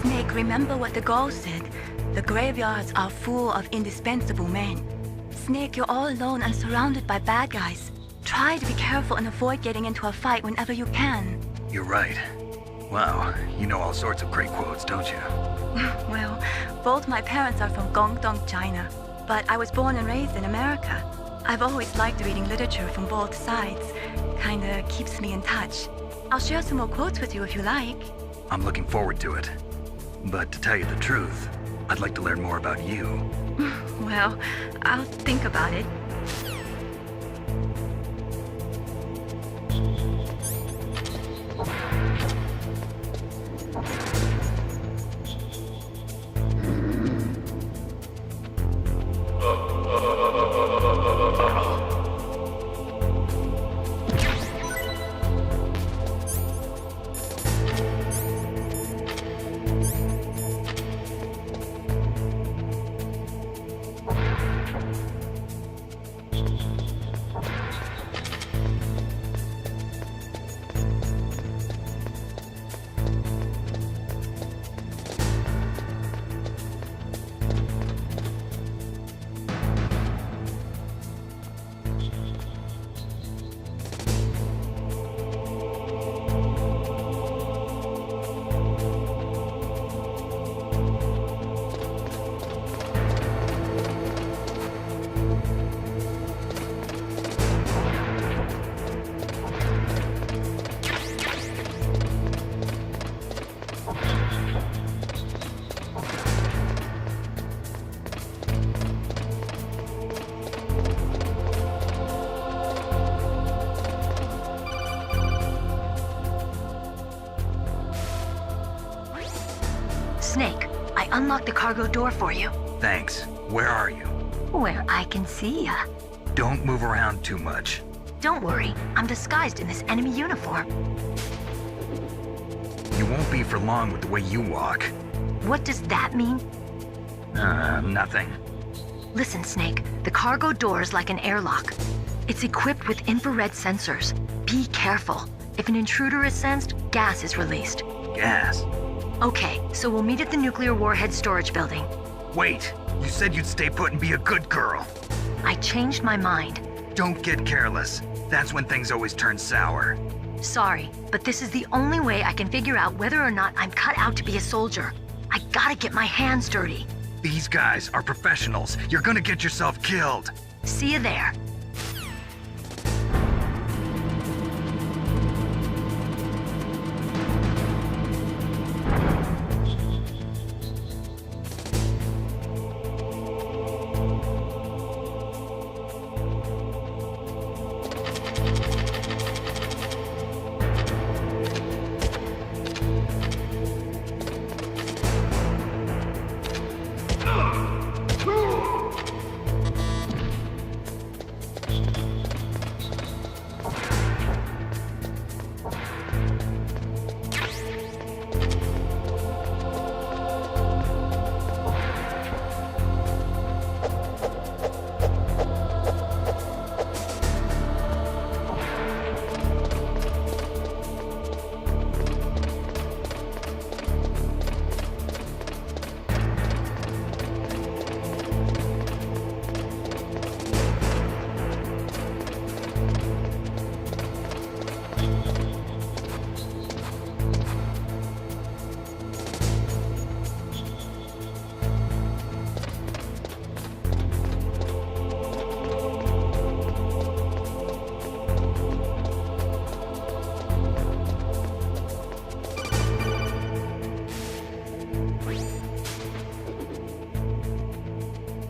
Snake, remember what the girl said. The graveyards are full of indispensable men. Snake, you're all alone and surrounded by bad guys. Try to be careful and avoid getting into a fight whenever you can. You're right. Wow, you know all sorts of great quotes, don't you? Well, both my parents are from Guangdong, China, but I was born and raised in America. I've always liked reading literature from both sides. Kinda keeps me in touch. I'll share some more quotes with you if you like. I'm looking forward to it. But to tell you the truth, I'd like to learn more about you. Well, I'll think about it. Snake, I unlocked the cargo door for you. Thanks. Where are you? Where I can see ya. Don't move around too much. Don't worry, I'm disguised in this enemy uniform. You won't be for long with the way you walk. What does that mean? Nothing. Listen, Snake, the cargo door is like an airlock. It's equipped with infrared sensors. Be careful. If an intruder is sensed, gas is released. Gas? Okay, so we'll meet at the nuclear warhead storage building. Wait, you said you'd stay put and be a good girl. I changed my mind. Don't get careless. That's when things always turn sour. Sorry, but this is the only way I can figure out whether or not I'm cut out to be a soldier. I gotta get my hands dirty. These guys are professionals. You're gonna get yourself killed. See you there.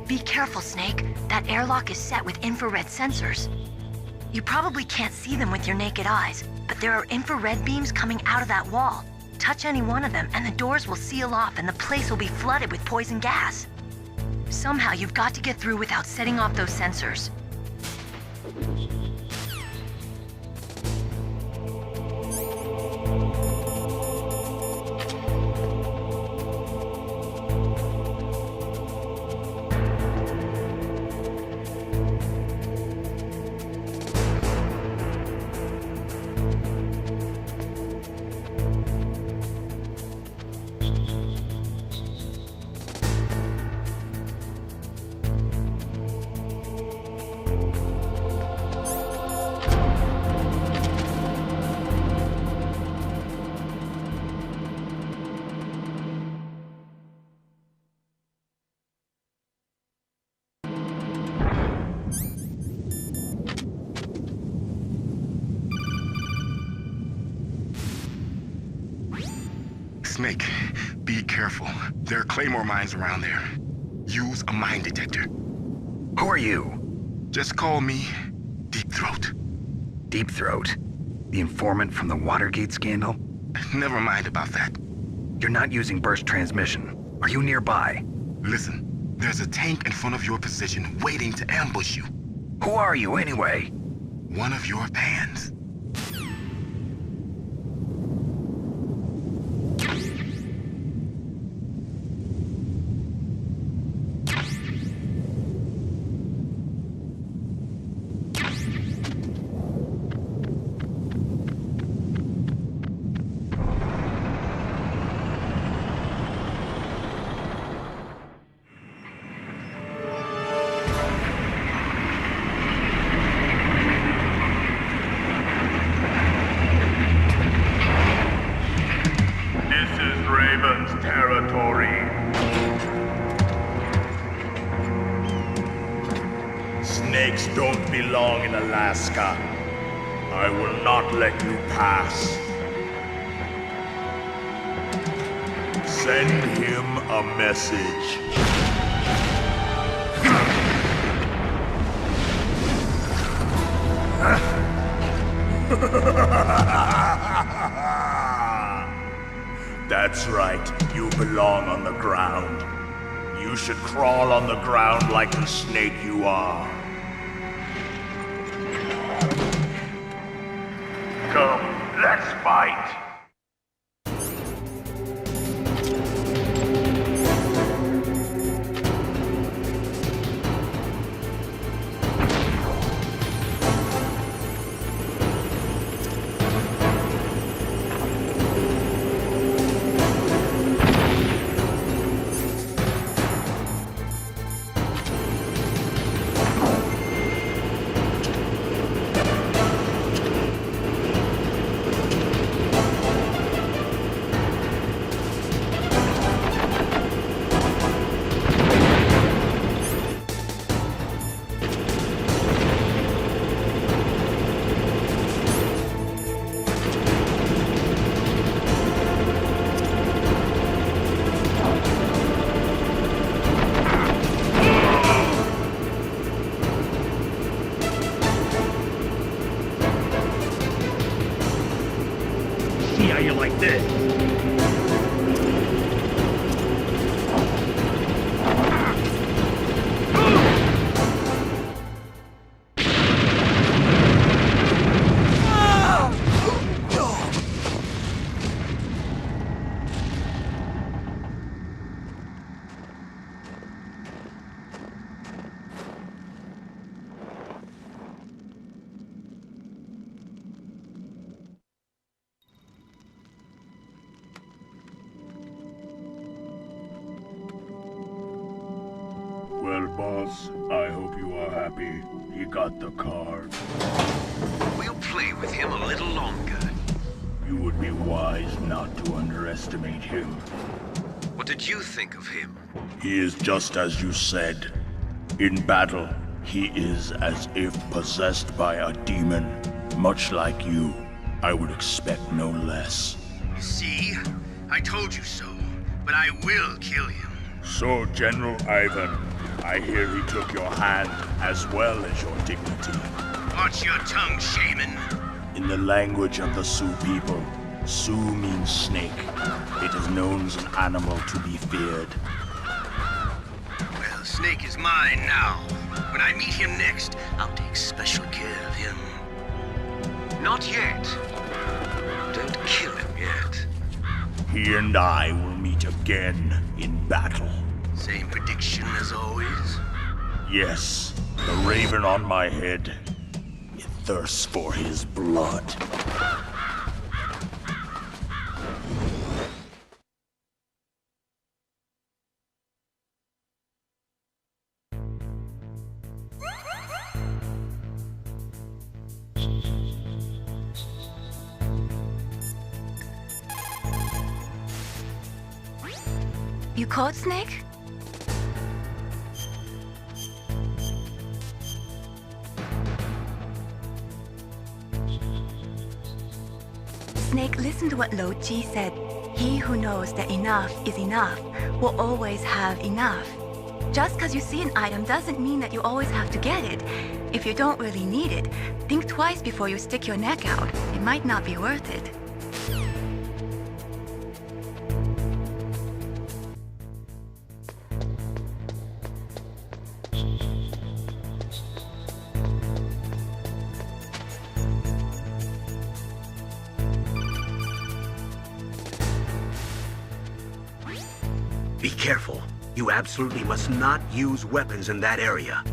Be careful, Snake. That airlock is set with infrared sensors. You probably can't see them with your naked eyes, but there are infrared beams coming out of that wall. Touch any one of them and the doors will seal off and the place will be flooded with poison gas. Somehow you've got to get through without setting off those sensors. Snake, be careful. There are claymore mines around there. Use a mine detector. Who are you? Just call me Deep Throat. Deep Throat? The informant from the Watergate scandal? Never mind about that. You're not using burst transmission. Are you nearby? Listen, there's a tank in front of your position waiting to ambush you. Who are you anyway? One of your fans. Snakes don't belong in Alaska. I will not let you pass. Send him a message. That's right, you belong on the ground. You should crawl on the ground like the snake you are. Come, let's fight! See how you like this? Well, boss, I hope you are happy. He got the card. We'll play with him a little longer. You would be wise not to underestimate him. What did you think of him? He is just as you said. In battle, he is as if possessed by a demon. Much like you, I would expect no less. See? I told you so, but I will kill him. So, General Ivan, I hear he took your hand as well as your dignity. Watch your tongue, shaman. In the language of the Sioux people, Sioux means snake. It is known as an animal to be feared. Well, Snake is mine now. When I meet him next, I'll take special care of him. Not yet. Don't kill him yet. He and I will meet again in battle. Same prediction as always? Yes, the raven on my head. It thirsts for his blood. You caught Snake? Snake, listen to what Lo Chi said. He who knows that enough is enough will always have enough. Just because you see an item doesn't mean that you always have to get it. If you don't really need it, think twice before you stick your neck out. It might not be worth it. Be careful. You absolutely must not use weapons in that area.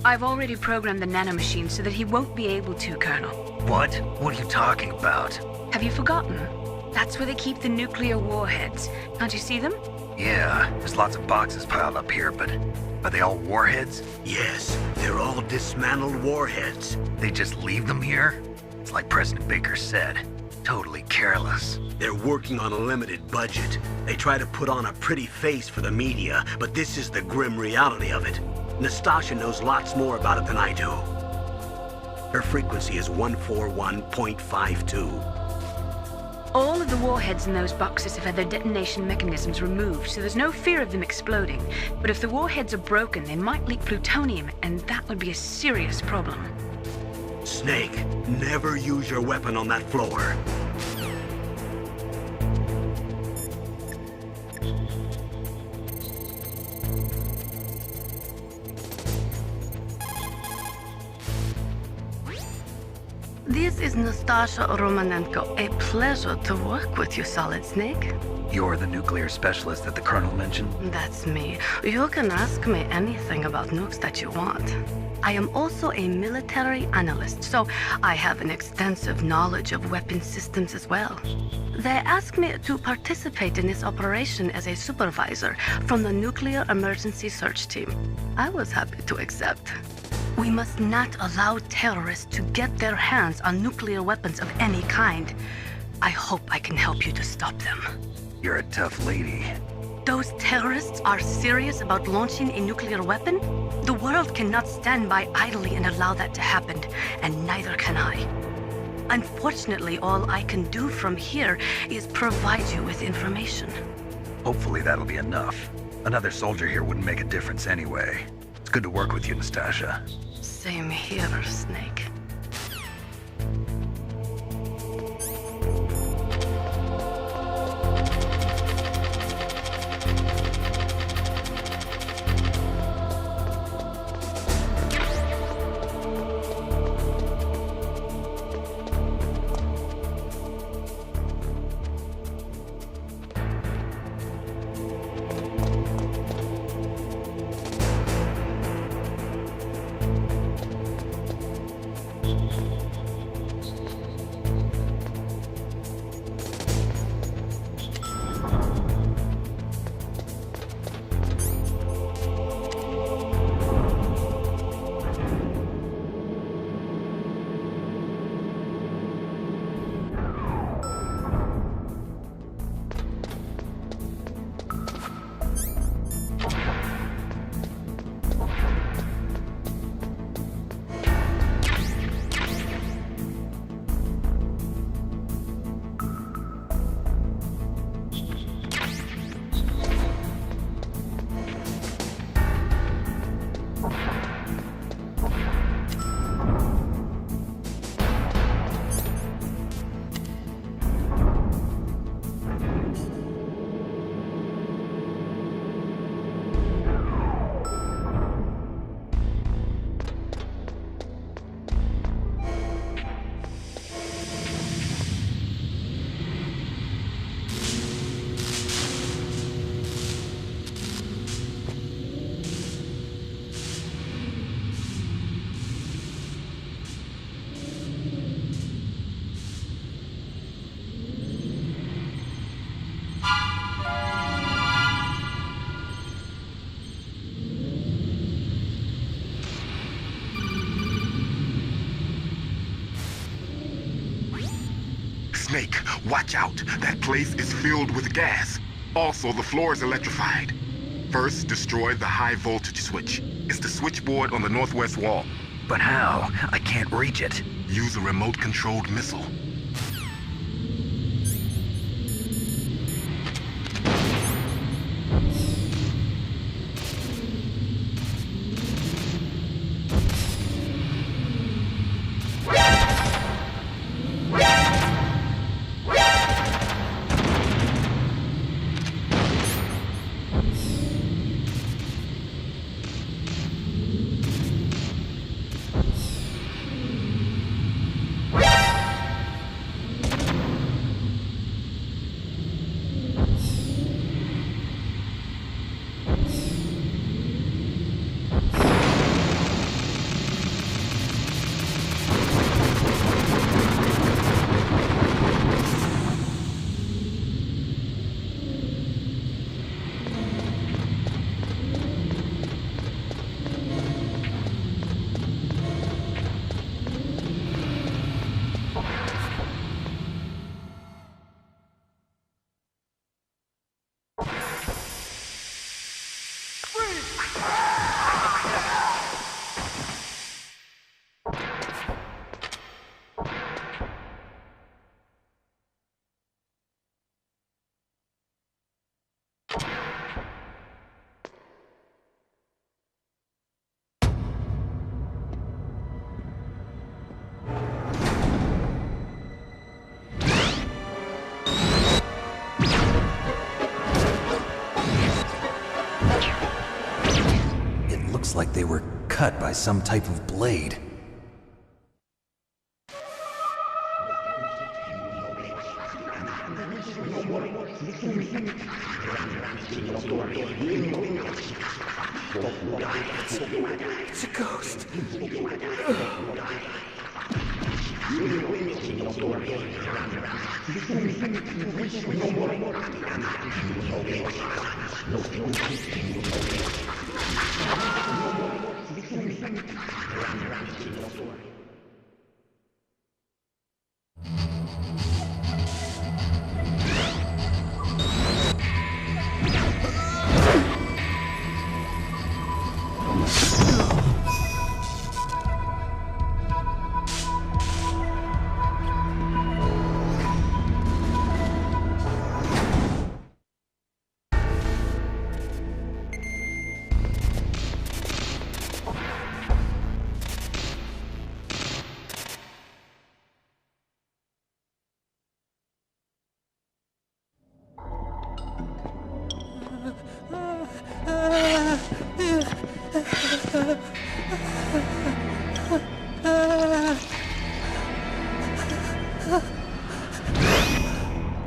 I've already programmed the nanomachine so that he won't be able to, Colonel. What? What are you talking about? Have you forgotten? That's where they keep the nuclear warheads. Can't you see them? Yeah, there's lots of boxes piled up here, but are they all warheads? Yes, they're all dismantled warheads. They just leave them here? It's like President Baker said. Totally careless. They're working on a limited budget. They try to put on a pretty face for the media, but this is the grim reality of it. Nastasha knows lots more about it than I do. Her frequency is 141.52. All of the warheads in those boxes have had their detonation mechanisms removed, so there's no fear of them exploding. But if the warheads are broken, they might leak plutonium, and that would be a serious problem. Snake, never use your weapon on that floor. This is Nastasha Romanenko. A pleasure to work with you, Solid Snake. You're the nuclear specialist that the Colonel mentioned? That's me. You can ask me anything about nukes that you want. I am also a military analyst, so I have an extensive knowledge of weapon systems as well. They asked me to participate in this operation as a supervisor from the Nuclear Emergency Search Team. I was happy to accept. We must not allow terrorists to get their hands on nuclear weapons of any kind. I hope I can help you to stop them. You're a tough lady. Those terrorists are serious about launching a nuclear weapon? The world cannot stand by idly and allow that to happen, and neither can I. Unfortunately, all I can do from here is provide you with information. Hopefully that'll be enough. Another soldier here wouldn't make a difference anyway. It's good to work with you, Nastasha. Same here, Snake. Snake, watch out. That place is filled with gas. Also, the floor is electrified. First, destroy the high voltage switch. It's the switchboard on the northwest wall. But how? I can't reach it. Use a remote-controlled missile. Feels like they were cut by some type of blade. It's a ghost.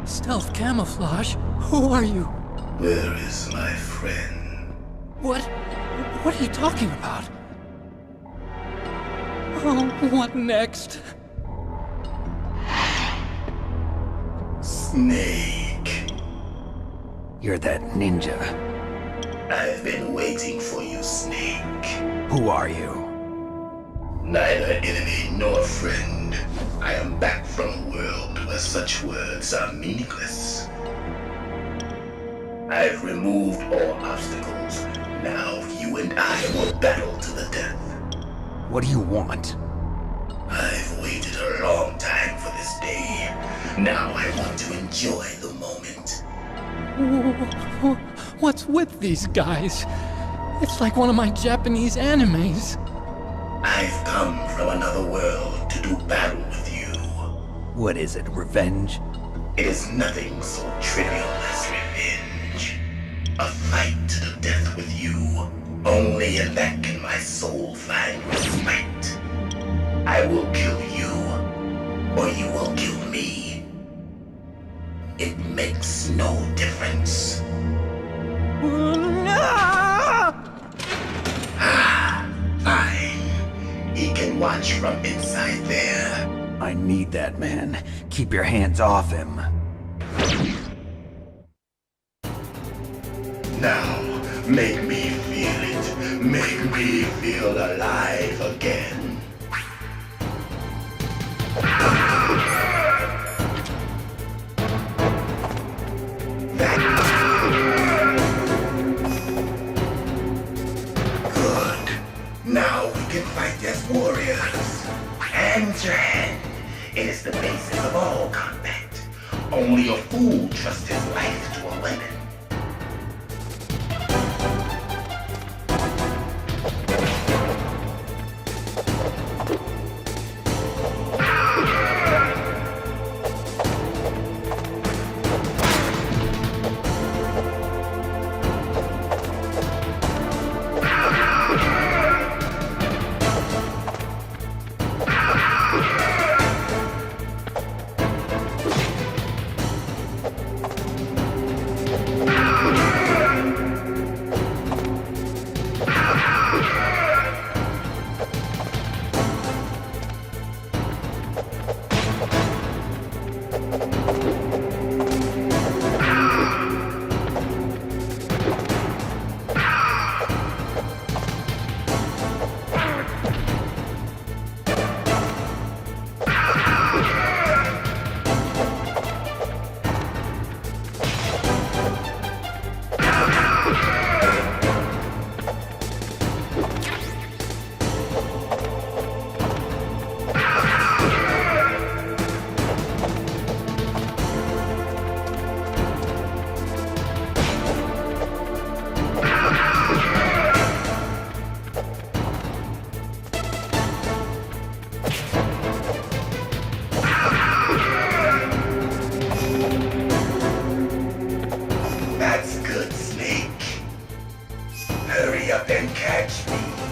Stealth camouflage? Who are you? Where is my friend? What are you talking about? Oh, what next? Snake. You're that ninja. I've been waiting for you, Snake. Who are you? Neither enemy nor friend. I am back from a world where such words are meaningless. I've removed all obstacles. Now you and I will battle to the death. What do you want? I've waited a long time for this day. Now I want to enjoy the moment. What's with these guys? It's like one of my Japanese animes. I've come from another world to do battle with you. What is it, revenge? It is nothing so trivial as revenge. A fight to the death with you. Only in that can my soul find respite. I will kill you, or you will kill me. It makes no difference. Fine. He can watch from inside there. I need that man. Keep your hands off him. Now, make me feel it. Make me feel alive again. Good. Now we can fight as warriors. Hand to hand. It is the basis of all combat. Only a fool trusts his life to a weapon. That's good, Snake. Hurry up and catch me.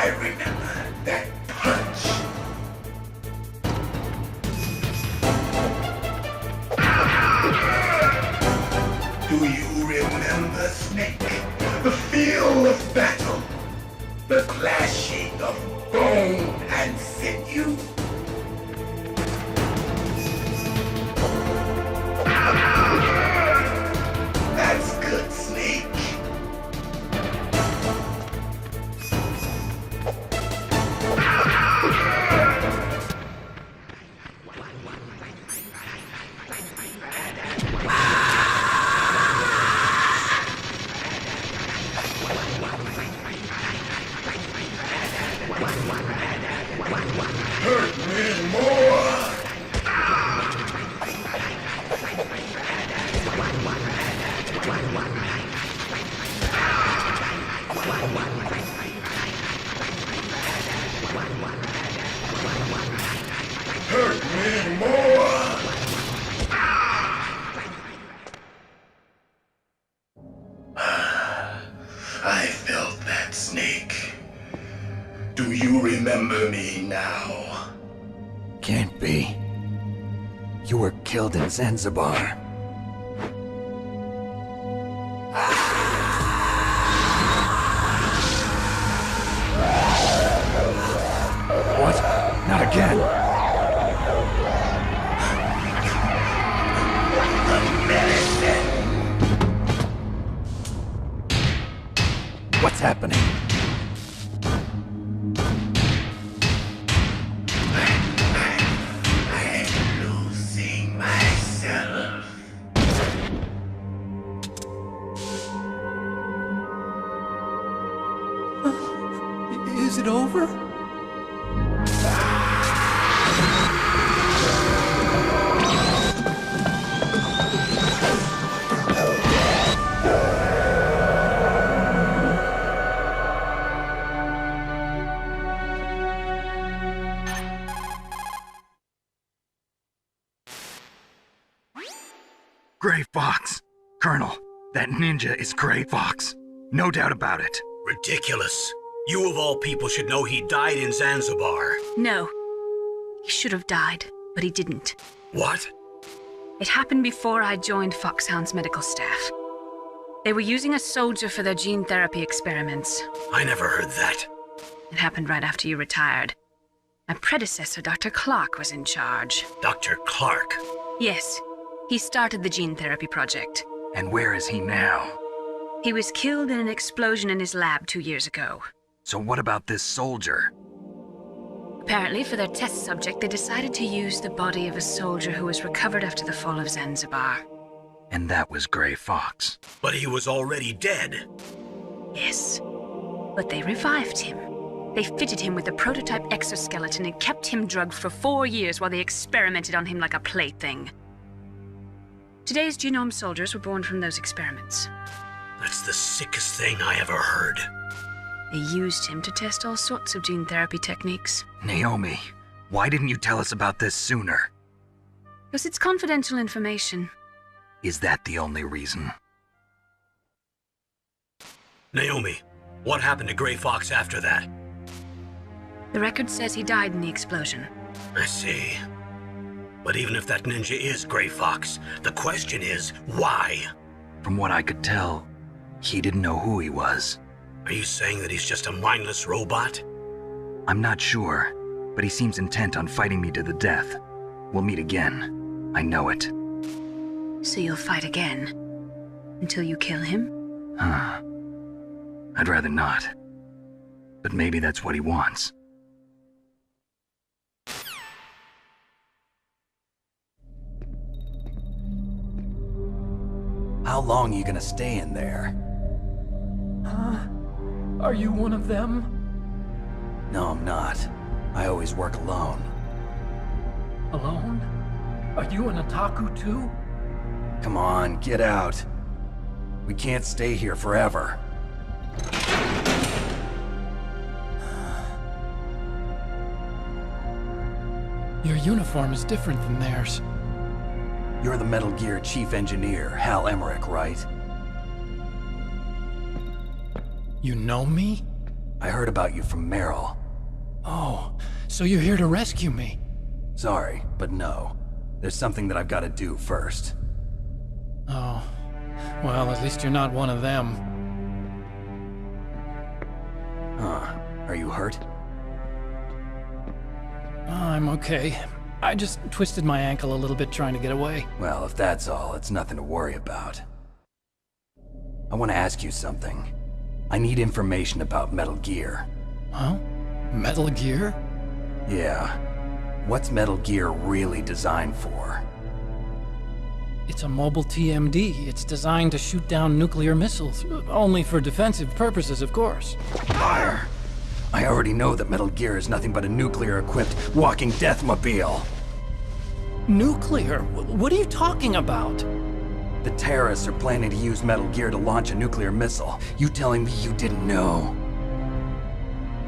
I remember that punch. Do you remember, Snake? The feel of battle. The clashing of bone and sinew. That's good, Snake. Hurt me more! Hurt me more! I felt that, Snake. Do you remember me now? Can't be. You were killed in Zanzibar. What? Not again! What's happening? I'm losing myself. Is it over? Gray Fox! Colonel, that ninja is Gray Fox. No doubt about it. Ridiculous. You of all people should know he died in Zanzibar. No. He should have died, but he didn't. What? It happened before I joined Foxhound's medical staff. They were using a soldier for their gene therapy experiments. I never heard that. It happened right after you retired. My predecessor, Dr. Clark, was in charge. Dr. Clark? Yes. He started the gene therapy project. And where is he now? He was killed in an explosion in his lab 2 years ago. So what about this soldier? Apparently, for their test subject, they decided to use the body of a soldier who was recovered after the fall of Zanzibar. And that was Gray Fox. But he was already dead. Yes. But they revived him. They fitted him with a prototype exoskeleton and kept him drugged for 4 years while they experimented on him like a plaything. Today's genome soldiers were born from those experiments. That's the sickest thing I ever heard. They used him to test all sorts of gene therapy techniques. Naomi, why didn't you tell us about this sooner? Because it's confidential information. Is that the only reason? Naomi, what happened to Gray Fox after that? The record says he died in the explosion. I see. But even if that ninja is Gray Fox, the question is, why? From what I could tell, he didn't know who he was. Are you saying that he's just a mindless robot? I'm not sure, but he seems intent on fighting me to the death. We'll meet again. I know it. So you'll fight again? Until you kill him? I'd rather not. But maybe that's what he wants. How long are you gonna stay in there? Huh? Are you one of them? No, I'm not. I always work alone. Alone? Are you an otaku too? Come on, get out. We can't stay here forever. Your uniform is different from theirs. You're the Metal Gear Chief Engineer, Hal Emmerich, right? You know me? I heard about you from Meryl. Oh, so you're here to rescue me? Sorry, but no. There's something that I've got to do first. Oh, well, at least you're not one of them. Huh. Are you hurt? I'm okay. I just twisted my ankle a little bit trying to get away. Well, if that's all, it's nothing to worry about. I want to ask you something. I need information about Metal Gear. Huh? Metal Gear? Yeah. What's Metal Gear really designed for? It's a mobile TMD. It's designed to shoot down nuclear missiles. Only for defensive purposes, of course. Fire! I already know that Metal Gear is nothing but a nuclear-equipped walking deathmobile. Nuclear? What are you talking about? The terrorists are planning to use Metal Gear to launch a nuclear missile. You telling me you didn't know?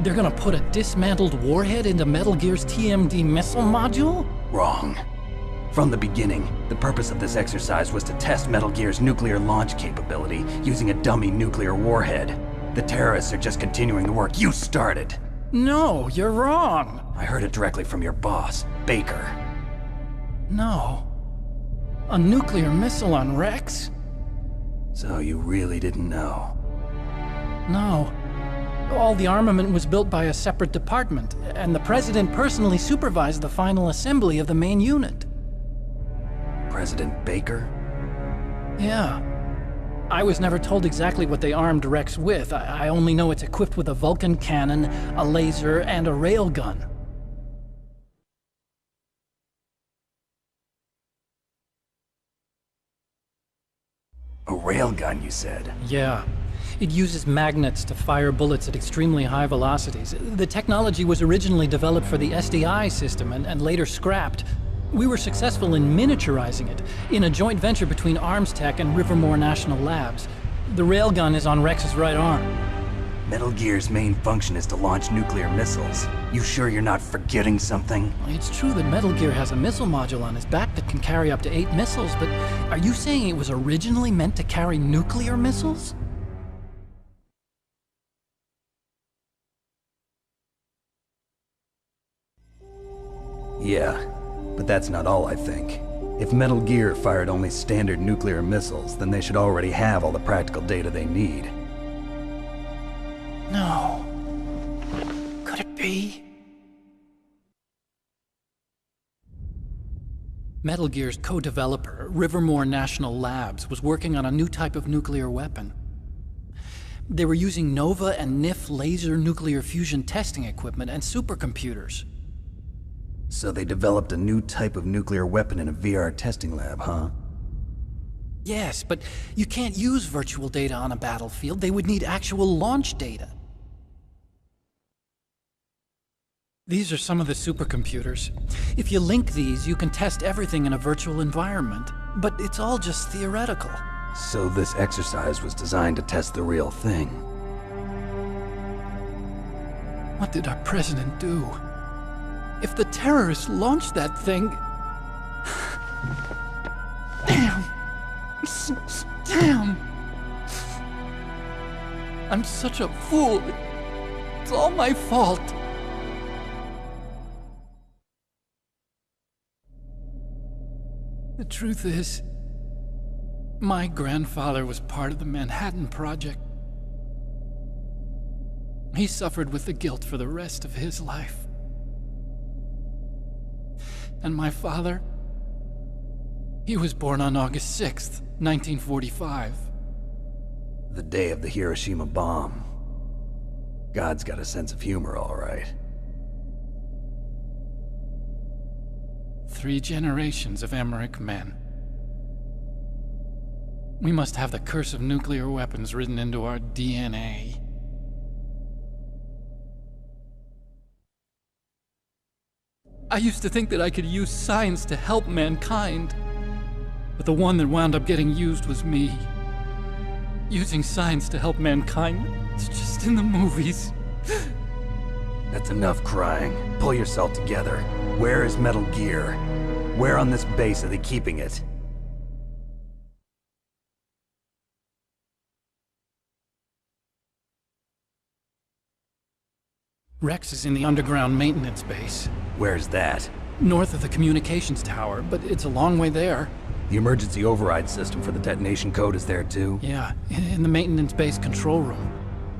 They're gonna put a dismantled warhead into Metal Gear's TMD missile module? Wrong. From the beginning, the purpose of this exercise was to test Metal Gear's nuclear launch capability using a dummy nuclear warhead. The terrorists are just continuing the work you started. No, you're wrong. I heard it directly from your boss, Baker. No. A nuclear missile on Rex? So you really didn't know? No. All the armament was built by a separate department, and the President personally supervised the final assembly of the main unit. President Baker? Yeah. I was never told exactly what they armed Rex with. I only know it's equipped with a Vulcan cannon, a laser, and a railgun. A railgun, you said? Yeah. It uses magnets to fire bullets at extremely high velocities. The technology was originally developed for the SDI system and later scrapped. We were successful in miniaturizing it, in a joint venture between Arms Tech and Rivermore National Labs. The railgun is on Rex's right arm. Metal Gear's main function is to launch nuclear missiles. You sure you're not forgetting something? It's true that Metal Gear has a missile module on its back that can carry up to 8 missiles, but are you saying it was originally meant to carry nuclear missiles? Yeah, but that's not all I think. If Metal Gear fired only standard nuclear missiles, then they should already have all the practical data they need. No. Could it be? Metal Gear's co-developer, Rivermore National Labs, was working on a new type of nuclear weapon. They were using NOVA and NIF laser nuclear fusion testing equipment and supercomputers. So they developed a new type of nuclear weapon in a VR testing lab, huh? Yes, but you can't use virtual data on a battlefield. They would need actual launch data. These are some of the supercomputers. If you link these, you can test everything in a virtual environment. But it's all just theoretical. So this exercise was designed to test the real thing. What did our president do? If the terrorists launched that thing... Damn! Damn! I'm such a fool. It's all my fault. The truth is, my grandfather was part of the Manhattan Project. He suffered with the guilt for the rest of his life. And my father, he was born on August 6th, 1945. The day of the Hiroshima bomb. God's got a sense of humor, all right. 3 generations of Emmerich men. We must have the curse of nuclear weapons written into our DNA. I used to think that I could use science to help mankind, but the one that wound up getting used was me. Using science to help mankind, it's just in the movies. That's enough crying. Pull yourself together. Where is Metal Gear? Where on this base are they keeping it? Rex is in the underground maintenance base. Where's that? North of the communications tower, but it's a long way there. The emergency override system for the detonation code is there too? Yeah, in the maintenance base control room.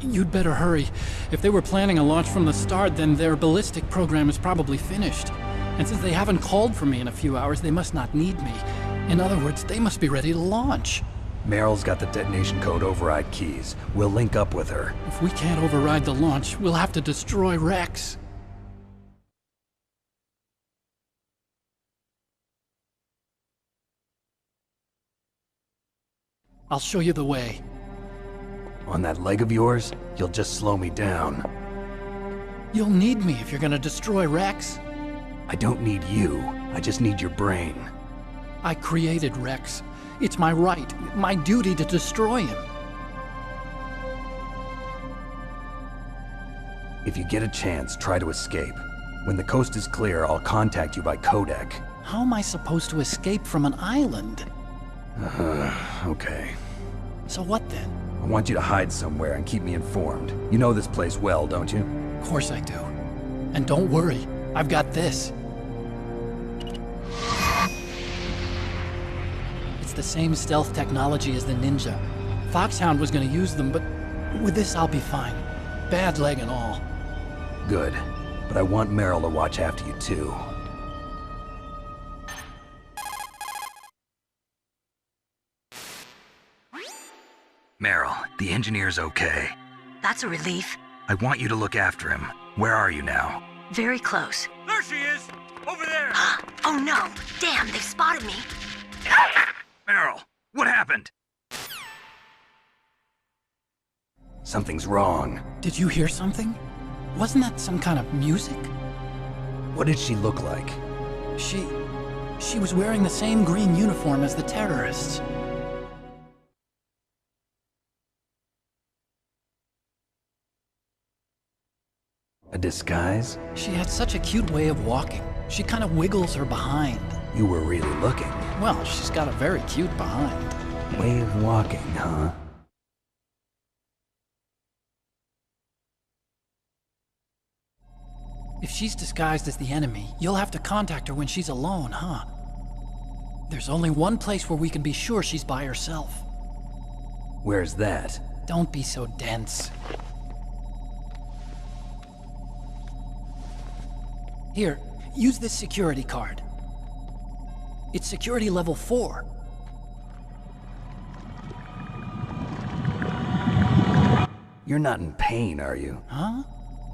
You'd better hurry. If they were planning a launch from the start, then their ballistic program is probably finished. And since they haven't called for me in a few hours, they must not need me. In other words, they must be ready to launch. Meryl's got the detonation code override keys. We'll link up with her. If we can't override the launch, we'll have to destroy Rex. I'll show you the way. On that leg of yours, you'll just slow me down. You'll need me if you're gonna destroy Rex. I don't need you. I just need your brain. I created Rex. It's my right, my duty to destroy him. If you get a chance, try to escape. When the coast is clear, I'll contact you by codec. How am I supposed to escape from an island? Okay. So what then? I want you to hide somewhere and keep me informed. You know this place well, don't you? Of course I do. And don't worry, I've got this. It's the same stealth technology as the Ninja. Foxhound was gonna use them, but with this I'll be fine. Bad leg and all. Good. But I want Meryl to watch after you too. Meryl, the engineer's okay. That's a relief. I want you to look after him. Where are you now? Very close. There she is! Over there! Oh no! Damn, they've spotted me! Meryl, what happened? Something's wrong. Did you hear something? Wasn't that some kind of music? What did she look like? She was wearing the same green uniform as the terrorists. A disguise? She had such a cute way of walking. She kind of wiggles her behind. You were really looking. Well, she's got a very cute behind. Way of walking, huh? If she's disguised as the enemy, you'll have to contact her when she's alone, huh? There's only one place where we can be sure she's by herself. Where's that? Don't be so dense. Here, use this security card. It's security level 4. You're not in pain, are you? Huh?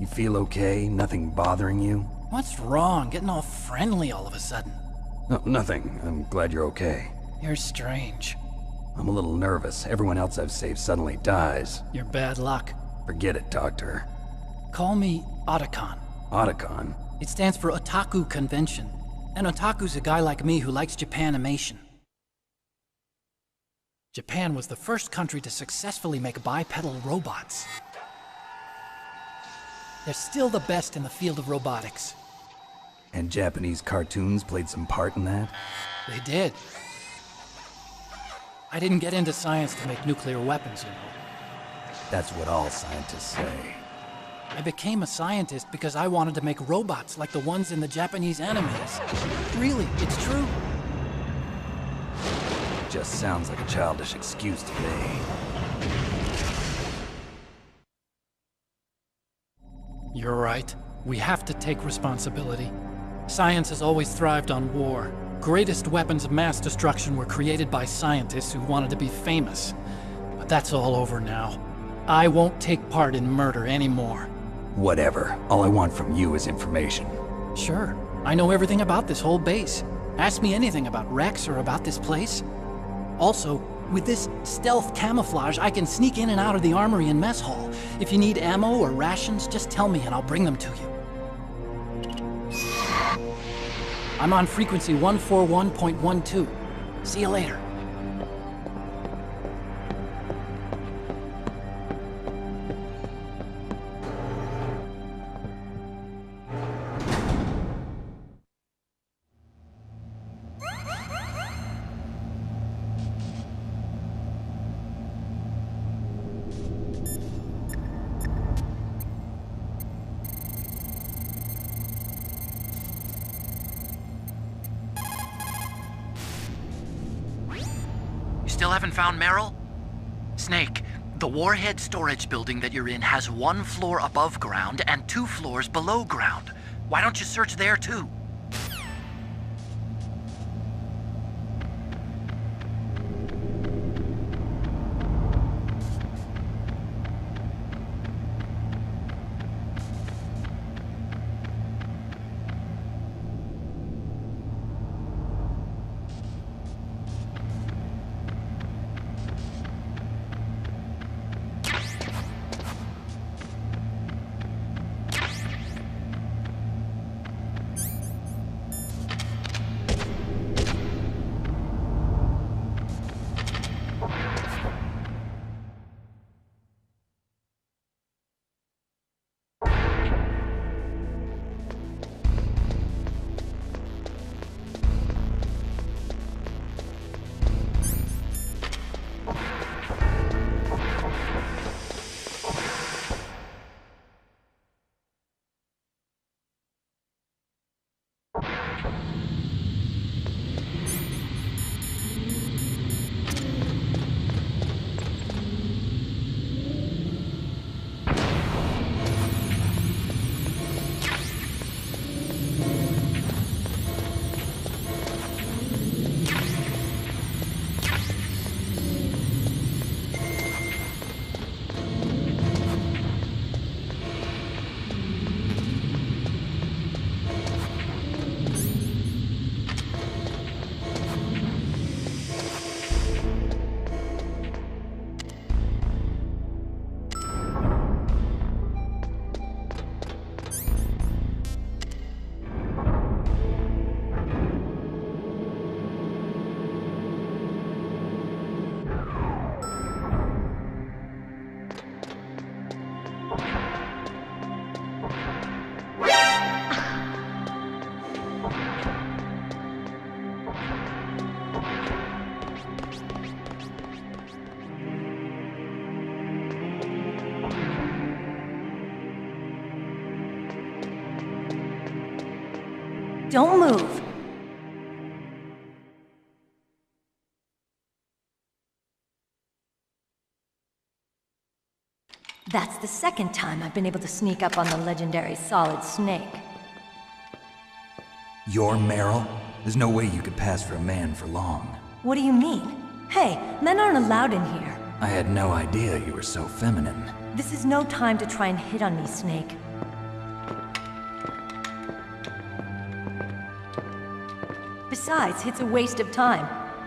You feel okay? Nothing bothering you? What's wrong? Getting all friendly all of a sudden. No, nothing. I'm glad you're okay. You're strange. I'm a little nervous. Everyone else I've saved suddenly dies. You're bad luck. Forget it, Doctor. Call me Otacon. Otacon? It stands for Otaku Convention. An otaku's a guy like me who likes Japanimation. Japan was the first country to successfully make bipedal robots. They're still the best in the field of robotics. And Japanese cartoons played some part in that? They did. I didn't get into science to make nuclear weapons, you know. That's what all scientists say. I became a scientist because I wanted to make robots like the ones in the Japanese animes. Really, it's true. Just sounds like a childish excuse to me. You're right. We have to take responsibility. Science has always thrived on war. Greatest weapons of mass destruction were created by scientists who wanted to be famous. But that's all over now. I won't take part in murder anymore. Whatever. All I want from you is information. Sure. I know everything about this whole base. Ask me anything about Rex or about this place. Also, with this stealth camouflage, I can sneak in and out of the armory and mess hall. If you need ammo or rations, just tell me and I'll bring them to you. I'm on frequency 141.12. See you later. Still haven't found Meryl? Snake, the warhead storage building that you're in has 1 floor above ground and 2 floors below ground. Why don't you search there too? Don't move. That's the second time I've been able to sneak up on the legendary Solid Snake. You're Meryl? There's no way you could pass for a man for long. What do you mean? Hey, men aren't allowed in here. I had no idea you were so feminine. This is no time to try and hit on me, Snake. Besides, it's a waste of time.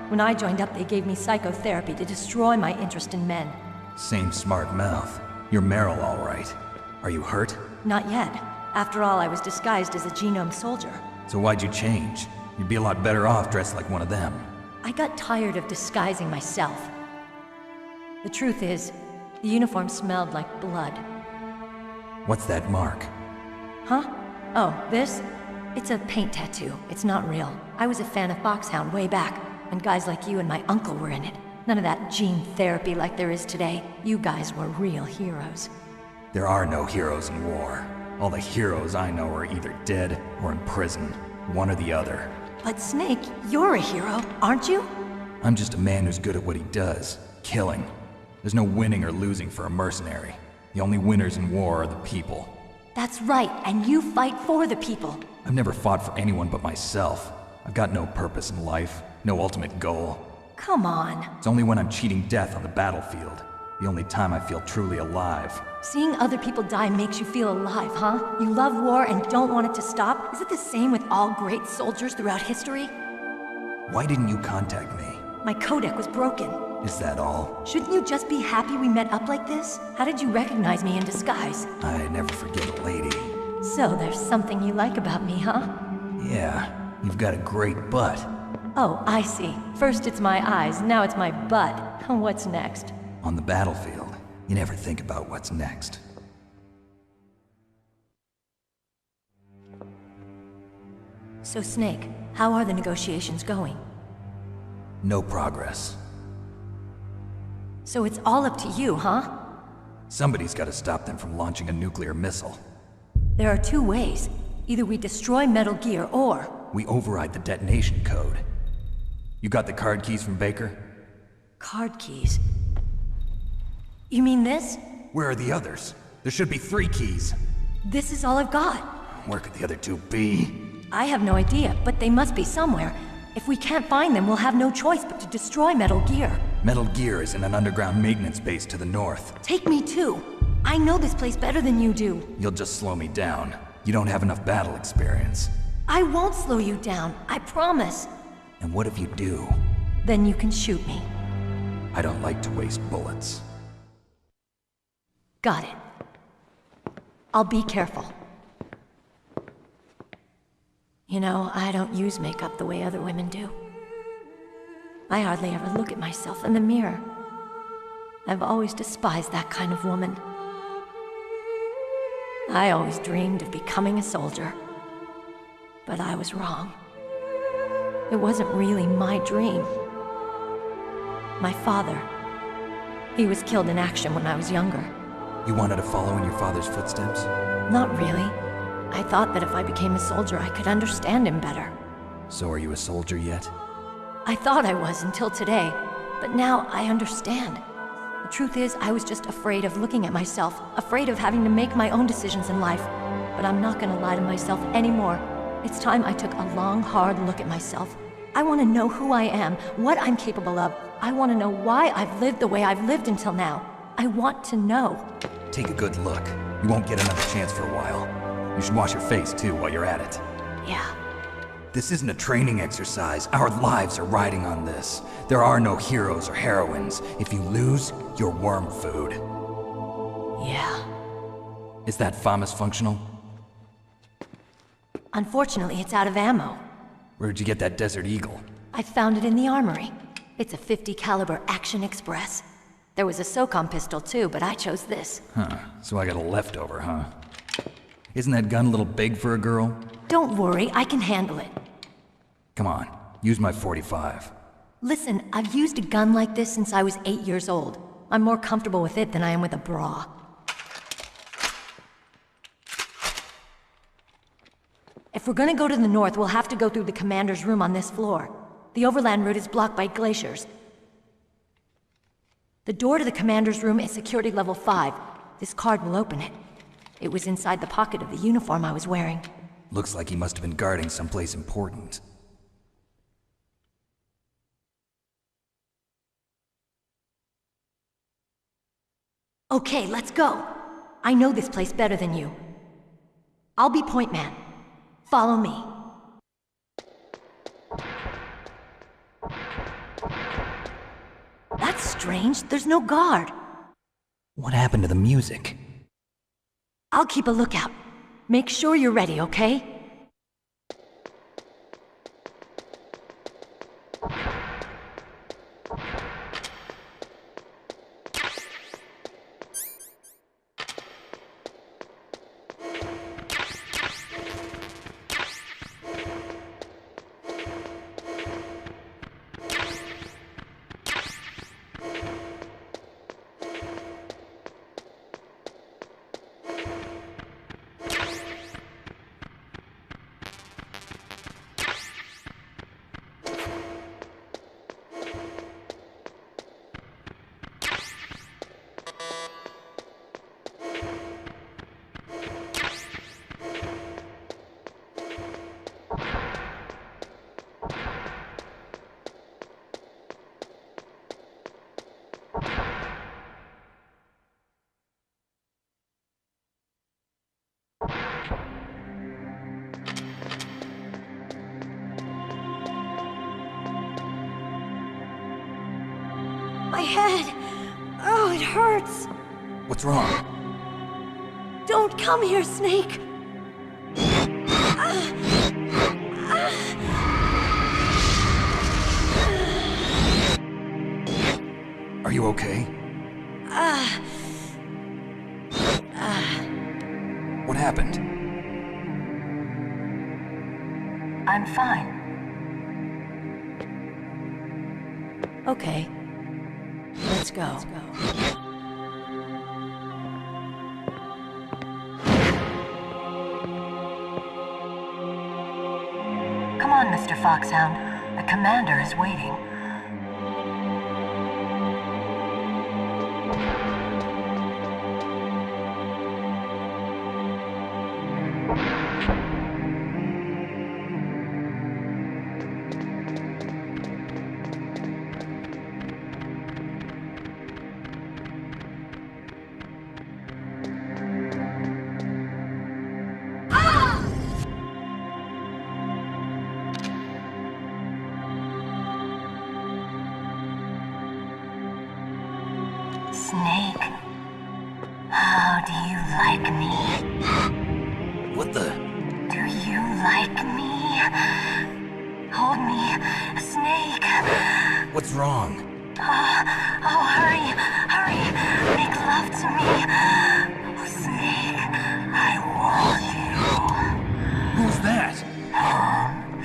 When I joined up, they gave me psychotherapy to destroy my interest in men. Same smart mouth. You're Meryl, all right. Are you hurt? Not yet. After all, I was disguised as a genome soldier. So why'd you change? You'd be a lot better off dressed like one of them. I got tired of disguising myself. The truth is, the uniform smelled like blood. What's that mark? Huh? Oh, this? It's a paint tattoo. It's not real. I was a fan of Foxhound way back, when guys like you and my uncle were in it. None of that gene therapy like there is today. You guys were real heroes. There are no heroes in war. All the heroes I know are either dead or in prison. One or the other. But Snake, you're a hero, aren't you? I'm just a man who's good at what he does. Killing. There's no winning or losing for a mercenary. The only winners in war are the people. That's right, and you fight for the people. I've never fought for anyone but myself. I've got no purpose in life, no ultimate goal. Come on. It's only when I'm cheating death on the battlefield. The only time I feel truly alive. Seeing other people die makes you feel alive, huh? You love war and don't want it to stop? Is it the same with all great soldiers throughout history? Why didn't you contact me? My codec was broken. Is that all? Shouldn't you just be happy we met up like this? How did you recognize me in disguise? I never forget a lady. So there's something you like about me, huh? Yeah, you've got a great butt. Oh, I see. First it's my eyes, now it's my butt. What's next? On the battlefield, you never think about what's next. So Snake, how are the negotiations going? No progress. So it's all up to you, huh? Somebody's got to stop them from launching a nuclear missile. There are two ways. Either we destroy Metal Gear, or... we override the detonation code. You got the card keys from Baker? Card keys. You mean this? Where are the others? There should be 3 keys. This is all I've got. Where could the other 2 be? I have no idea, but they must be somewhere. If we can't find them, we'll have no choice but to destroy Metal Gear. Metal Gear is in an underground maintenance base to the north. Take me too. I know this place better than you do. You'll just slow me down. You don't have enough battle experience. I won't slow you down, I promise. And what if you do? Then you can shoot me. I don't like to waste bullets. Got it. I'll be careful. You know, I don't use makeup the way other women do. I hardly ever look at myself in the mirror. I've always despised that kind of woman. I always dreamed of becoming a soldier. But I was wrong. It wasn't really my dream. My father, he was killed in action when I was younger. You wanted to follow in your father's footsteps? Not really. I thought that if I became a soldier, I could understand him better. So are you a soldier yet? I thought I was until today, but now I understand. The truth is, I was just afraid of looking at myself, afraid of having to make my own decisions in life. But I'm not gonna lie to myself anymore. It's time I took a long, hard look at myself. I want to know who I am, what I'm capable of. I want to know why I've lived the way I've lived until now. I want to know. Take a good look. You won't get another chance for a while. You should wash your face too while you're at it. Yeah. This isn't a training exercise. Our lives are riding on this. There are no heroes or heroines. If you lose, you're worm food. Yeah. Is that FAMAS functional? Unfortunately, it's out of ammo. Where'd you get that Desert Eagle? I found it in the armory. It's a .50 caliber Action Express. There was a SOCOM pistol too, but I chose this. Huh, so I got a leftover, huh? Isn't that gun a little big for a girl? Don't worry, I can handle it. Come on, use my .45. Listen, I've used a gun like this since I was 8 years old. I'm more comfortable with it than I am with a bra. If we're gonna go to the north, we'll have to go through the commander's room on this floor. The overland route is blocked by glaciers. The door to the commander's room is security level 5. This card will open it. It was inside the pocket of the uniform I was wearing. Looks like he must have been guarding someplace important. Okay, let's go. I know this place better than you. I'll be point man. Follow me. That's strange. There's no guard. What happened to the music? I'll keep a lookout. Make sure you're ready, okay? My head! Oh, it hurts! What's wrong? Don't come here, Snake! Are you okay? What happened? I'm fine. Okay. Let's go. Come on, Mr. Foxhound. The commander is waiting. Snake, how do you like me? What the? Do you like me? Hold me, Snake. What's wrong? Oh, hurry, hurry. Make love to me. Oh, Snake, I want you. Who's that?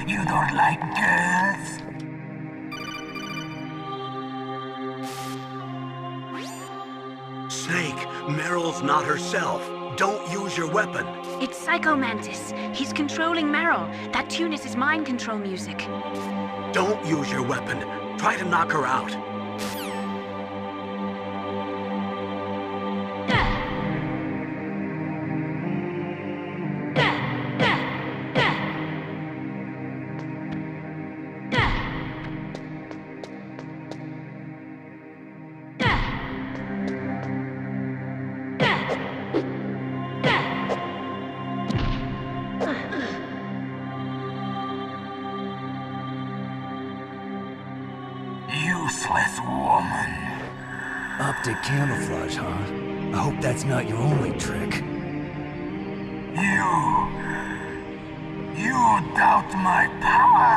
You don't like girls? Snake, Meryl's not herself. Don't use your weapon. It's Psycho Mantis. He's controlling Meryl. That tune is his mind control music. Don't use your weapon. Try to knock her out. Useless woman. Optic camouflage, huh? I hope that's not your only trick. You doubt my power?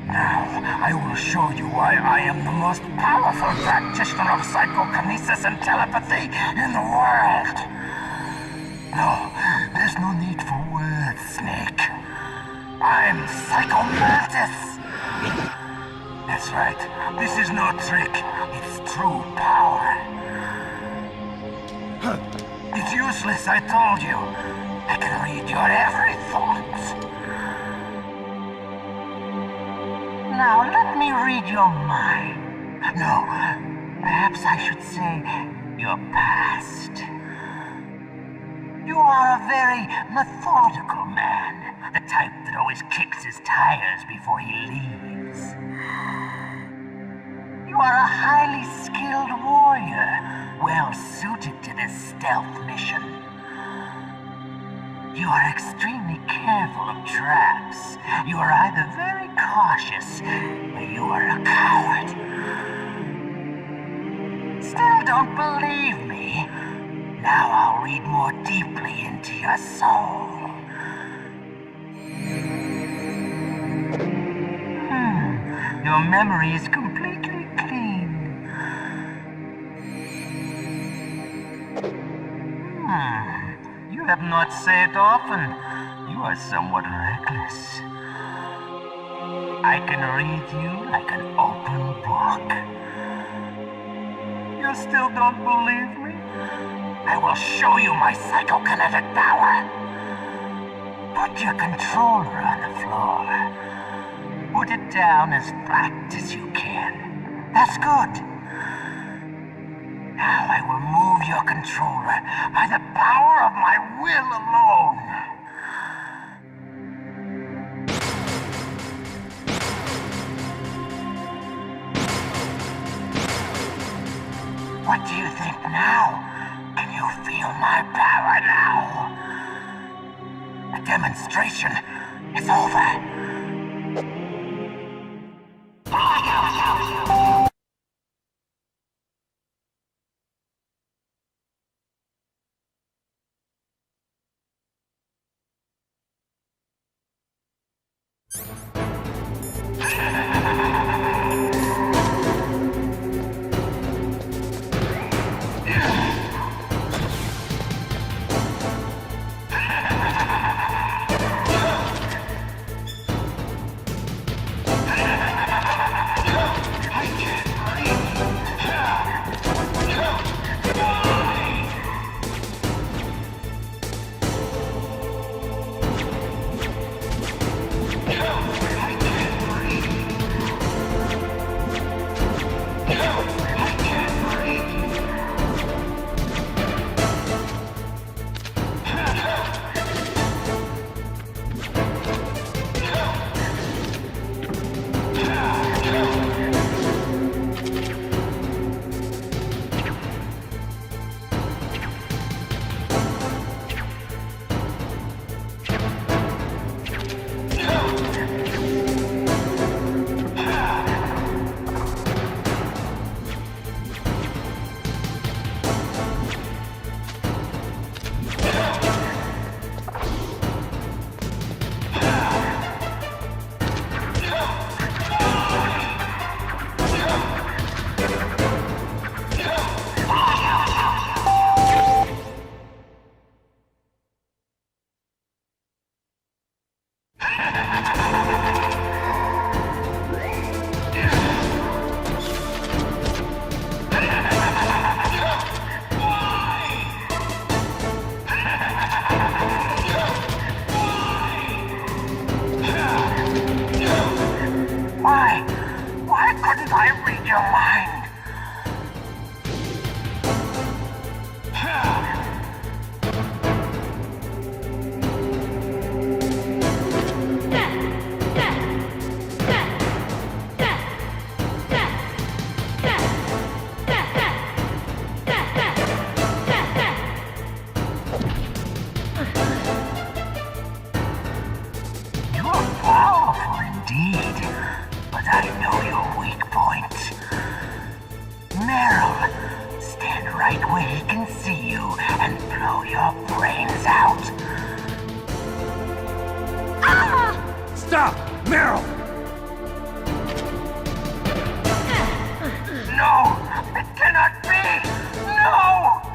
Now, I will show you why I am the most powerful practitioner of psychokinesis and telepathy in the world. No, there's no need for words, Snake. I'm Psycho Mantis. That's right. This is no trick. It's true power. It's useless, I told you. I can read your every thought. Now, let me read your mind. No, perhaps I should say your past. You are a very methodical man. The type that always kicks his tires before he leaves. You are a highly skilled warrior, well suited to this stealth mission. You are extremely careful of traps. You are either very cautious, or you are a coward. Still don't believe me? Now I'll read more deeply into your soul. Your memory is completely clean. You have not saved often. You are somewhat reckless. I can read you like an open book. You still don't believe me? I will show you my psychokinetic power. Put your controller on the floor. Put it down as flat as you can. That's good. Now I will move your controller by the power of my will alone. What do you think now? Can you feel my power now? The demonstration is over. Yeah. Indeed, but I know your weak point. Meryl, stand right where he can see you and blow your brains out. Ah! Stop! Meryl! No! It cannot be! No!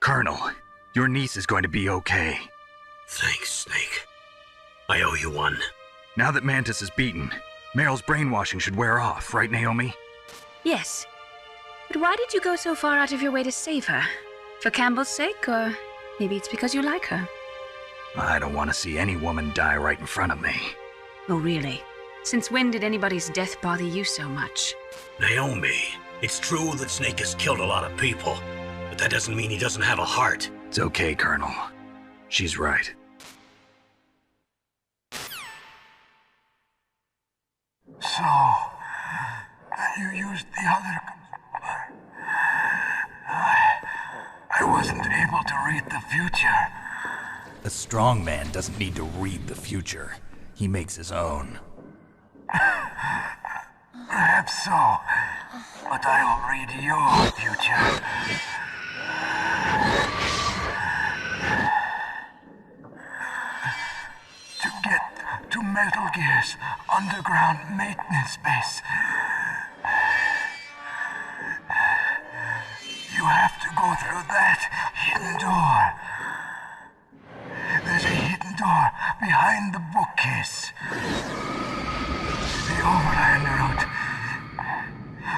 Colonel, your niece is going to be okay. Thanks, Snake. I owe you one. Now that Mantis is beaten, Meryl's brainwashing should wear off, right, Naomi? Yes. But why did you go so far out of your way to save her? For Campbell's sake, or maybe it's because you like her? I don't want to see any woman die right in front of me. Oh, really? Since when did anybody's death bother you so much? Naomi, it's true that Snake has killed a lot of people, but that doesn't mean he doesn't have a heart. It's okay, Colonel. She's right. So, you used the other... I wasn't able to read the future. A strong man doesn't need to read the future. He makes his own. Perhaps so, but I will read your future. To get to Metal Gear's underground maintenance base, you have to go through that hidden door. There's a hidden door behind the bookcase. The overland route.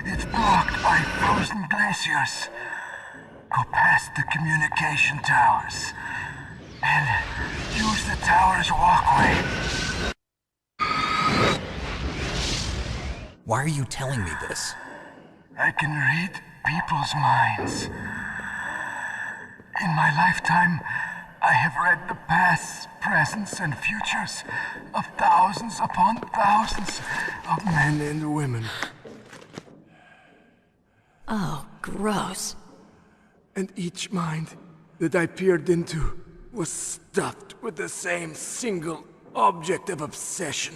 It's blocked by frozen glaciers. Go past the communication towers. And use the tower's walkway. Why are you telling me this? I can read people's minds. In my lifetime, I have read the pasts, presents, and futures of thousands upon thousands of men and women. Oh, gross. And each mind that I peered into was stuffed with the same single object of obsession.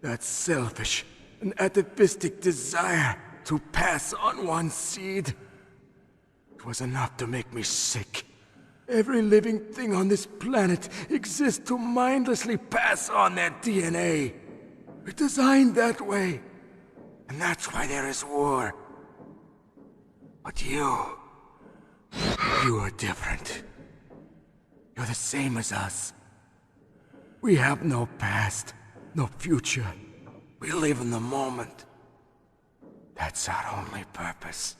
That selfish and atavistic desire to pass on one's seed. It was enough to make me sick. Every living thing on this planet exists to mindlessly pass on their DNA. We're designed that way. And that's why there is war. But you are different. You're the same as us. We have no past, no future. We live in the moment. That's our only purpose.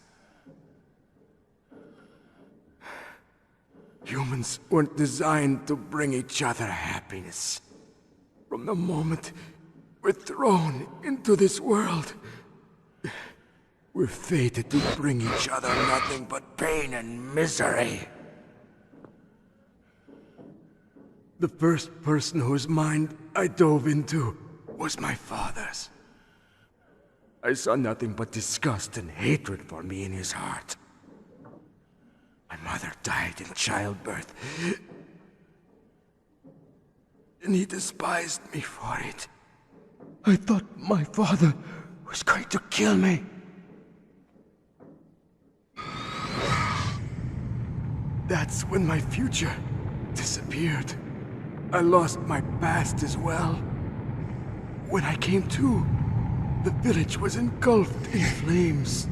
Humans weren't designed to bring each other happiness. From the moment we're thrown into this world, we're fated to bring each other nothing but pain and misery. The first person whose mind I dove into was my father's. I saw nothing but disgust and hatred for me in his heart. My mother died in childbirth, and he despised me for it. I thought my father was going to kill me. That's when my future disappeared. I lost my past as well. When I came to, The village was engulfed in flames.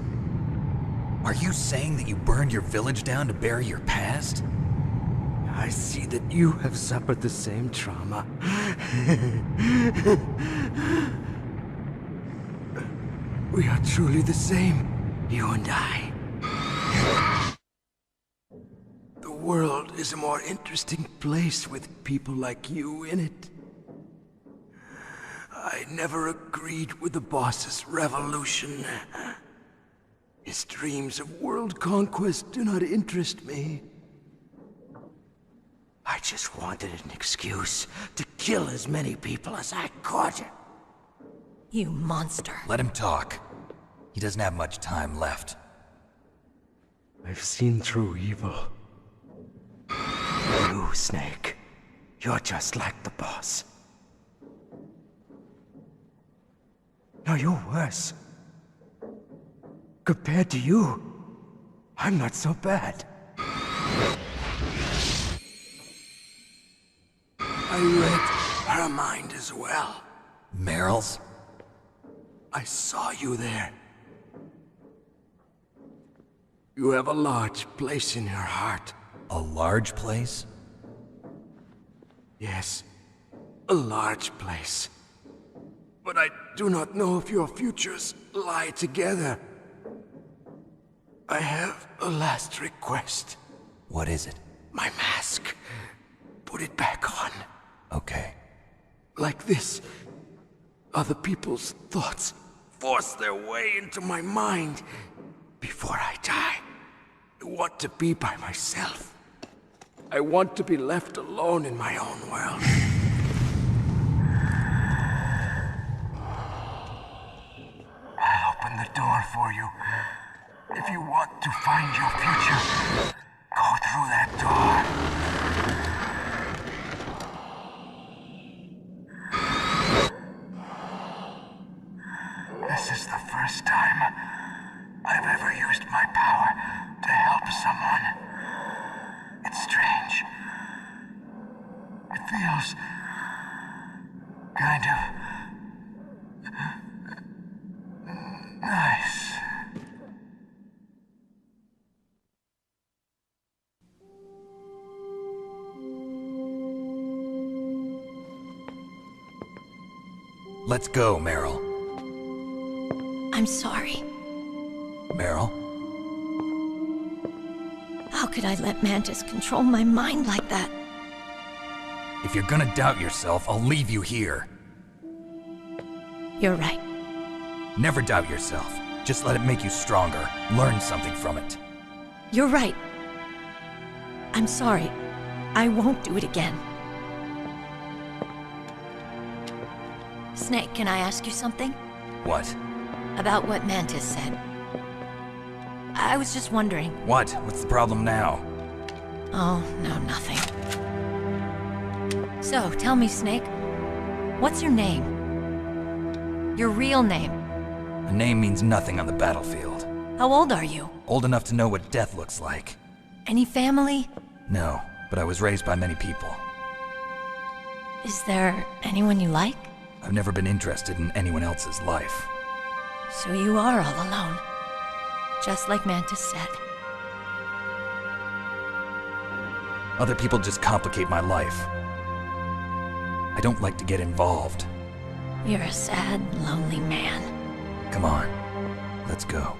Are you saying that you burned your village down to bury your past? I see that you have suffered the same trauma. We are truly the same, you and I. The world is a more interesting place with people like you in it. I never agreed with the boss's revolution. His dreams of world conquest do not interest me. I just wanted an excuse to kill as many people as I could. You monster. Let him talk. He doesn't have much time left. I've seen through evil. You, Snake. You're just like the boss. No, you're worse. Compared to you, I'm not so bad. I read her mind as well. Meryl's? I saw you there. You have a large place in your heart. A large place? Yes, a large place. But I do not know if your futures lie together. I have a last request. What is it? My mask. Put it back on. Okay. Like this, other people's thoughts force their way into my mind. Before I die, I want to be by myself. I want to be left alone in my own world. I'll open the door for you. If you want to find your future, go through that door. This is the first time I've ever used my power to help someone. It's strange. It feels kind of nice. Let's go, Meryl. I'm sorry. Meryl? How could I let Mantis control my mind like that? If you're gonna doubt yourself, I'll leave you here. You're right. Never doubt yourself. Just let it make you stronger. Learn something from it. You're right. I'm sorry. I won't do it again. Snake, can I ask you something? What? About what Mantis said. I was just wondering. What? What's the problem now? Oh, no, nothing. So, tell me, Snake. What's your name? Your real name? A name means nothing on the battlefield. How old are you? Old enough to know what death looks like. Any family? No, but I was raised by many people. Is there anyone you like? I've never been interested in anyone else's life. So you are all alone. Just like Mantis said. Other people just complicate my life. I don't like to get involved. You're a sad, lonely man. Come on, let's go.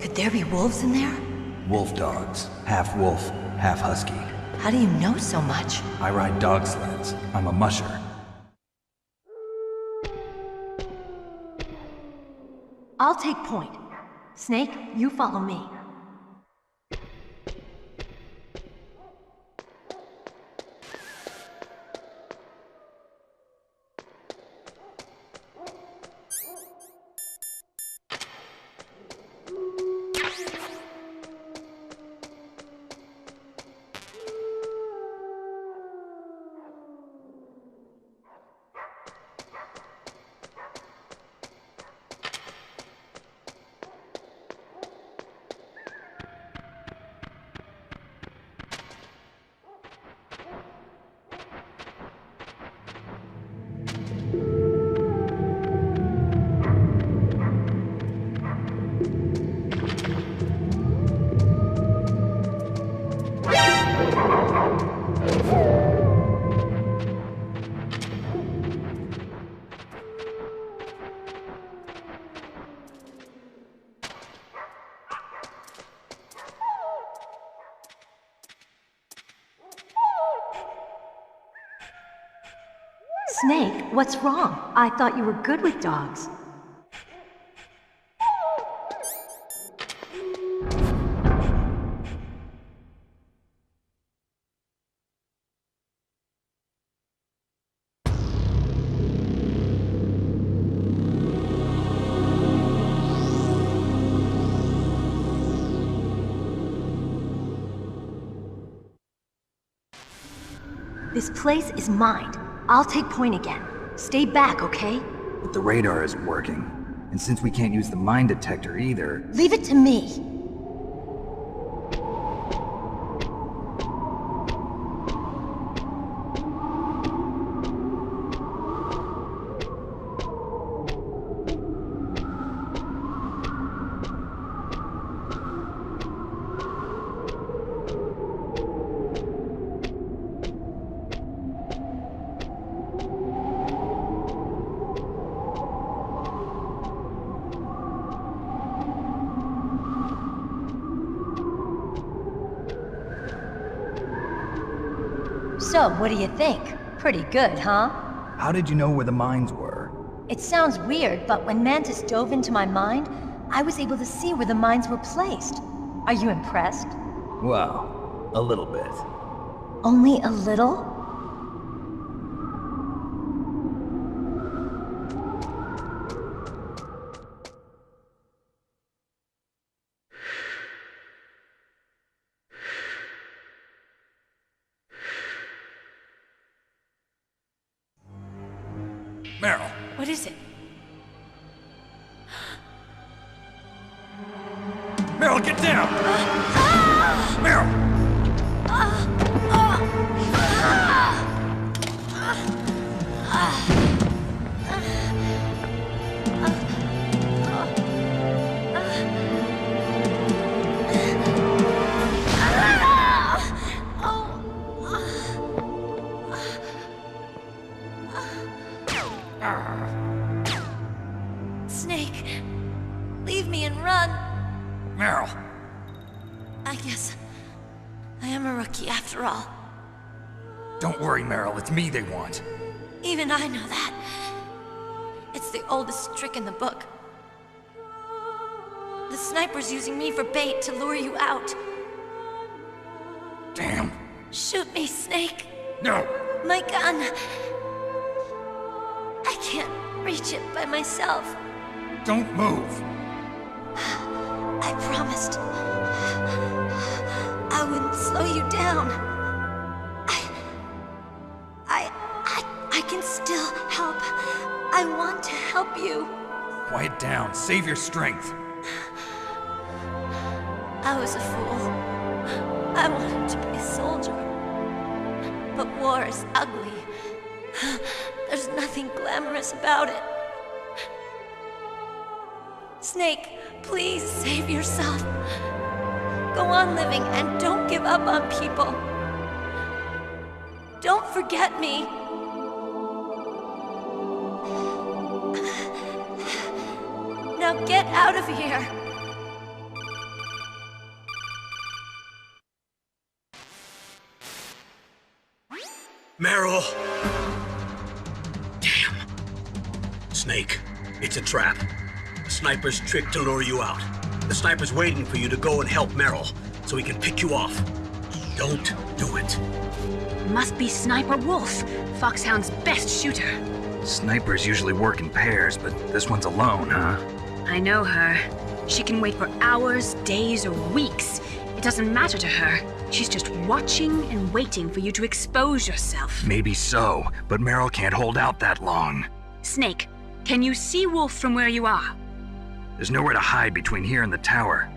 Could there be wolves in there? Wolf dogs. Half wolf, half husky. How do you know so much? I ride dog sleds. I'm a musher. I'll take point. Snake, you follow me. Snake, what's wrong? I thought you were good with dogs. This place is mine. I'll take point again. Stay back, okay? But the radar isn't working. And since we can't use the mine detector either... Leave it to me. So, what do you think? Pretty good, huh? How did you know where the mines were? It sounds weird, but when Mantis dove into my mind, I was able to see where the mines were placed. Are you impressed? Well, a little bit. Only a little? Meryl! What is it? Meryl, get down! Meryl! Snake, leave me and run. Meryl! I guess I am a rookie after all. Don't worry, Meryl. It's me they want. Even I know that. It's the oldest trick in the book. The sniper's using me for bait to lure you out. Damn. Shoot me, Snake. No! My gun. I can't reach it by myself. Don't move. I promised I wouldn't slow you down. I can still help. I want to help you. Quiet down. Save your strength. I was a fool. I wanted to be a soldier. But war is ugly. There's nothing glamorous about it. Snake, please save yourself. Go on living and don't give up on people. Don't forget me. Now get out of here. Meryl! Damn. Snake, it's a trap. The sniper's trick to lure you out. The sniper's waiting for you to go and help Meryl, so he can pick you off. Don't do it. Must be Sniper Wolf, Foxhound's best shooter. Snipers usually work in pairs, but this one's alone, huh? I know her. She can wait for hours, days, or weeks. It doesn't matter to her. She's just watching and waiting for you to expose yourself. Maybe so, but Meryl can't hold out that long. Snake, can you see Wolf from where you are? There's nowhere to hide between here and the tower.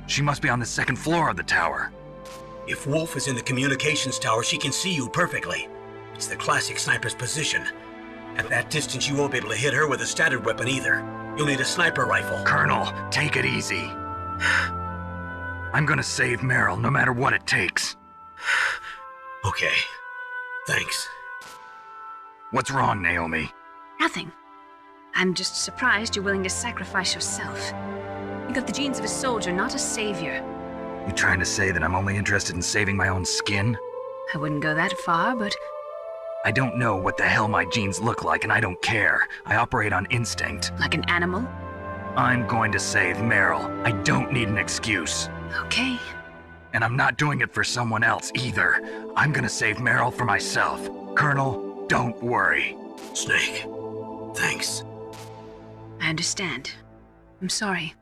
She must be on the second floor of the tower. If Wolf is in the communications tower, she can see you perfectly. It's the classic sniper's position. At that distance, you won't be able to hit her with a standard weapon either. You'll need a sniper rifle. Colonel, take it easy. I'm gonna save Meryl, no matter what it takes. Okay. Thanks. What's wrong, Naomi? Nothing. I'm just surprised you're willing to sacrifice yourself. You got the genes of a soldier, not a savior. You trying to say that I'm only interested in saving my own skin? I wouldn't go that far, but... I don't know what the hell my genes look like, and I don't care. I operate on instinct. Like an animal? I'm going to save Meryl. I don't need an excuse. Okay. And I'm not doing it for someone else either. I'm gonna save Meryl for myself. Colonel, don't worry. Snake, thanks. I understand. I'm sorry.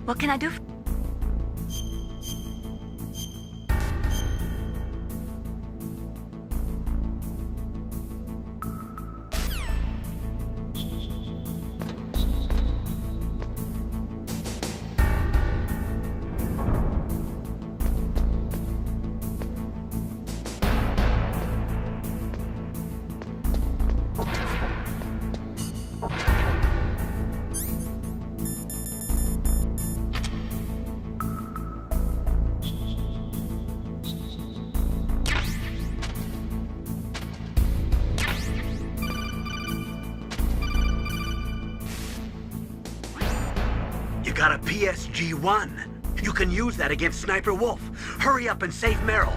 What can I do? You got a PSG-1. You can use that against Sniper Wolf. Hurry up and save Meryl.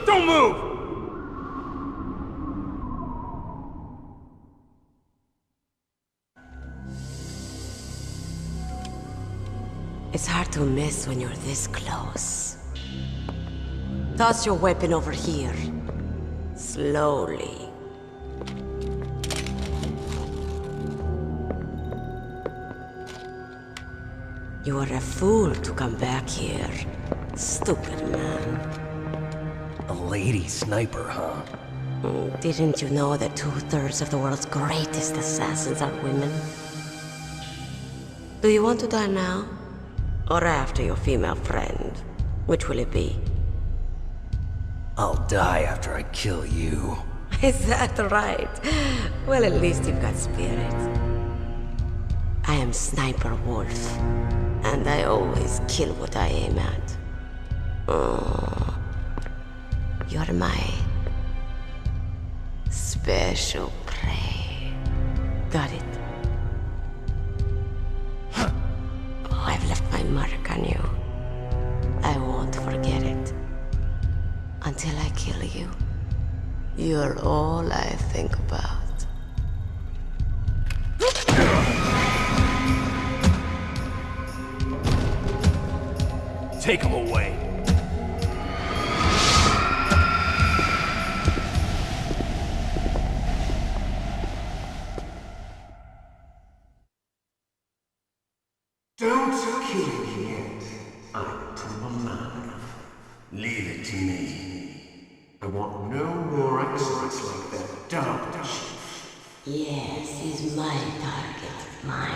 Don't move! It's hard to miss when you're this close. Toss your weapon over here. Slowly. You were a fool to come back here. Stupid man. A lady sniper, huh? Didn't you know that 2/3 of the world's greatest assassins are women? Do you want to die now? Or after your female friend? Which will it be? I'll die after I kill you. Is that right? Well, at least you've got spirit. I am Sniper Wolf, and I always kill what I aim at. Oh, you're my special prey. Got it? Oh, I've left my mark on you. I won't forget it. Until I kill you. You're all I think about. Take him away. Don't kill me yet. I'm humble man. Leave it to me. I want no more excellence like that, don't you? Yes, he's my target. My